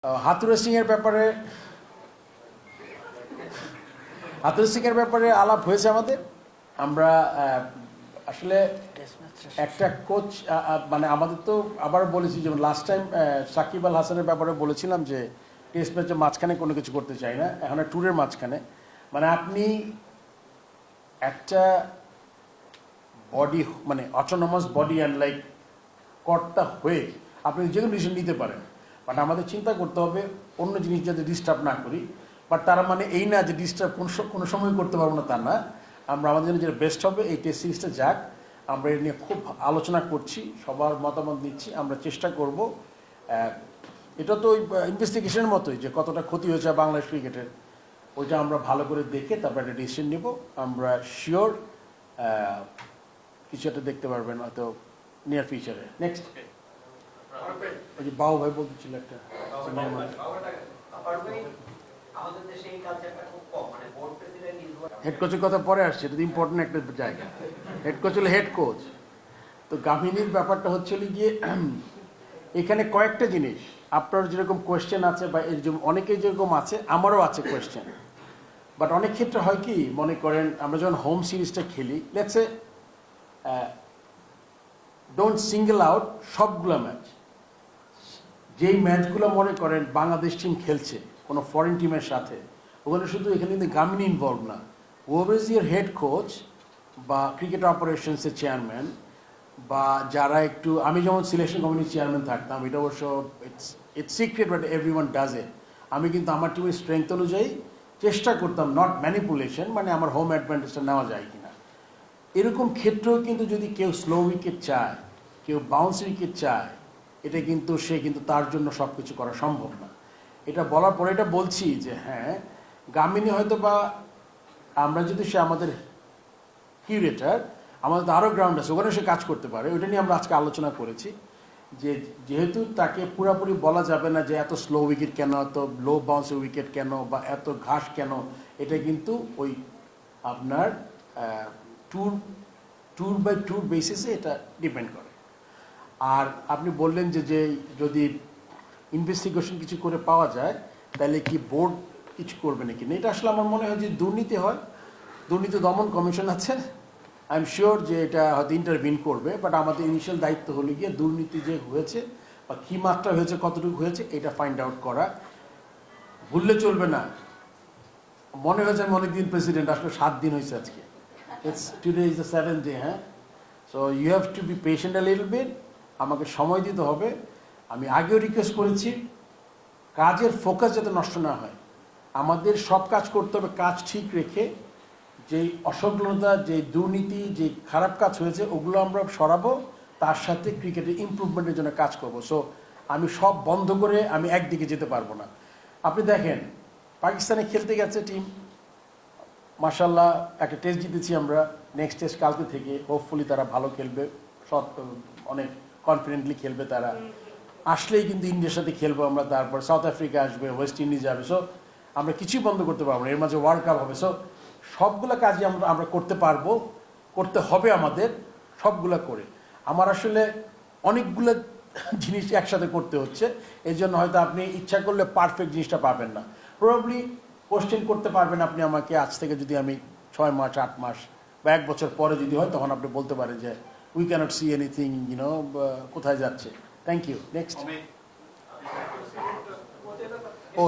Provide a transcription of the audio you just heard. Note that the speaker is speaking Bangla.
হাতুড়ে সিংয়ের ব্যাপারে আলাপ হয়েছে আমাদের। আমরা আসলে একটা কোচ মানে আমাদের তো আবার বলেছি, যেমন লাস্ট টাইম সাকিব আল হাসানের ব্যাপারে বলেছিলাম যে টেস্ট ম্যাচের মাঝখানে কোনো কিছু করতে চাই না, এখন ট্যুরের মাঝখানে। মানে আপনি একটা বডি মানে অটোনমাস বডি অ্যান্ড লাইক কর্তা হয়ে আপনি যে কোনো ডিসিশন নিতে পারেন, বাট আমাদের চিন্তা করতে হবে অন্য জিনিস যাতে ডিস্টার্ব না করি। বাট তারা মানে এই না যে ডিস্টার্ব কোনো সময় করতে পারবো না, তা না। আমরা আমাদের জন্য যেটা বেস্ট হবে এই টেস্ট সিরিজটা যাক, আমরা এ নিয়ে খুব আলোচনা করছি, সবার মতামত নিচ্ছি, আমরা চেষ্টা করব। এটা তো ওই ইনভেস্টিগেশনের মতোই যে কতটা ক্ষতি হয়েছে বাংলাদেশ ক্রিকেটের, ওইটা আমরা ভালো করে দেখে তারপর একটা ডিসিশন নেব। আমরা শিওর কিছু একটা দেখতে পারবেন হয়তো নিয়ার ফিউচারে। নেক্সট ওই যে বাবু ভাই বলতেছিল একটা হেড কোচের কথা পরে আসছে, এটা ইম্পর্টেন্ট একটা জায়গা। হেড কোচ হলো হেড কোচ। তো গামিনীর ব্যাপারটা হচ্ছে গিয়ে এখানে কয়েকটা জিনিস, আপনার যেরকম কোয়েশ্চেন আছে বা অনেকের যেরকম আছে, আমারও আছে কোয়েশ্চেন। বাট অনেক ক্ষেত্রে হয় কি, মনে করেন আমরা যখন হোম সিরিজটা খেলি, let's say don't single out সবগুলো ম্যাচ, যেই ম্যাচগুলো মনে করেন বাংলাদেশ টিম খেলছে কোনো ফরেন টিমের সাথে, ওখানে শুধু এখানে কিন্তু গামিনী ইনভলভ না, ওভার ইয়ার হেড কোচ বা ক্রিকেট অপারেশনসের চেয়ারম্যান বা যারা একটু, আমি যেমন সিলেকশন কমিটির চেয়ারম্যান থাকতাম, এটা অবশ্য it's secret but everyone does it. আমি কিন্তু আমার টিমের স্ট্রেংথ অনুযায়ী চেষ্টা করতাম, নট ম্যানিপুলেশন, মানে আমার হোম অ্যাডভান্টেজটা নেওয়া যায় কিনা। এরকম ক্ষেত্রেও কিন্তু যদি কেউ স্লো উইকেট চায়, কেউ বাউন্স উইকেট চায়, এটা কিন্তু সে কিন্তু তার জন্য সব কিছু করা সম্ভব না। এটা বলার পরে এটা বলছি যে হ্যাঁ, গামিনী হয়তো বা আমরা যদি সে আমাদের কিউরেটার, আমাদের তো আরও গ্রাউন্ড আছে, ওখানে সে কাজ করতে পারে। ওইটা নিয়ে আমরা আজকে আলোচনা করেছি যে যেহেতু তাকে পুরোপুরি বলা যাবে না যে এত স্লো উইকেট কেন, এত লো বাউন্সের উইকেট কেন, বা এত ঘাস কেন, এটা কিন্তু ওই আপনার ট্যুর বাই ট্যুর বেসিসে এটা ডিপেন্ড করে। আর আপনি বললেন যে যদি ইনভেস্টিগেশন কিছু করে পাওয়া যায় তাহলে কি বোর্ড কিছু করবে নাকি না, এটা আসলে আমার মনে হয় যে দুর্নীতি হয়, দুর্নীতি দমন কমিশন আছে, আই এম শিওর যে এটা হয়তো ইন্টারভিন করবে। বাট আমাদের ইনিশিয়াল দায়িত্ব হলো গিয়ে দুর্নীতি যে হয়েছে বা কী মাত্রা হয়েছে, কতটুকু হয়েছে, এটা ফাইন্ড আউট করা। ভুললে চলবে না। মনে হয়েছে আমি অনেকদিন প্রেসিডেন্ট, আসলে 7 দিন হয়েছে আজকে। Today is the 7th day. হ্যাঁ, so you have to be patient a little bit, আমাকে সময় দিতে হবে। আমি আগেও রিকোয়েস্ট করেছি, কাজের ফোকাস যাতে নষ্ট না হয়। আমাদের সব কাজ করতে হবে কাজ ঠিক রেখে, যেই অসংলগ্নতা, যে দুর্নীতি, যে খারাপ কাজ হয়েছে ওগুলো আমরা সরাবো, তার সাথে ক্রিকেটের ইমপ্রুভমেন্টের জন্য কাজ করব। সো আমি সব বন্ধ করে আমি একদিকে যেতে পারবো না। আপনি দেখেন পাকিস্তানে খেলতে গেছে টিম, মাশাল্লাহ একটা টেস্ট জিতেছি আমরা, নেক্সট টেস্ট কালকে থেকে হোপফুলি তারা ভালো খেলবে, অনেক কনফিডেন্টলি খেলবে তারা। আসলেই কিন্তু ইন্ডিয়ার সাথে খেলবো আমরা, তারপর সাউথ আফ্রিকা আসবে, ওয়েস্ট ইন্ডিজ যাবে। সো আমরা কিছুই বন্ধ করতে পারবো না, এর মাঝে ওয়ার্ল্ড কাপ হবে। সো সবগুলো কাজই আমরা করতে পারবো, করতে হবে আমাদের সবগুলা করে। আমার আসলে অনেকগুলো জিনিস একসাথে করতে হচ্ছে, এই জন্য হয়তো আপনি ইচ্ছা করলে পারফেক্ট জিনিসটা পাবেন না। প্রবাবলি কোশ্চেন করতে পারবেন আপনি আমাকে আজ থেকে, যদি আমি 6 মাস 8 মাস বা 1 বছর পরে যদি হয়, তখন আপনি বলতে পারেন যে উই ক্যানট সি এনিথিং, কোথায় যাচ্ছে। Thank you. নেক্সট। ও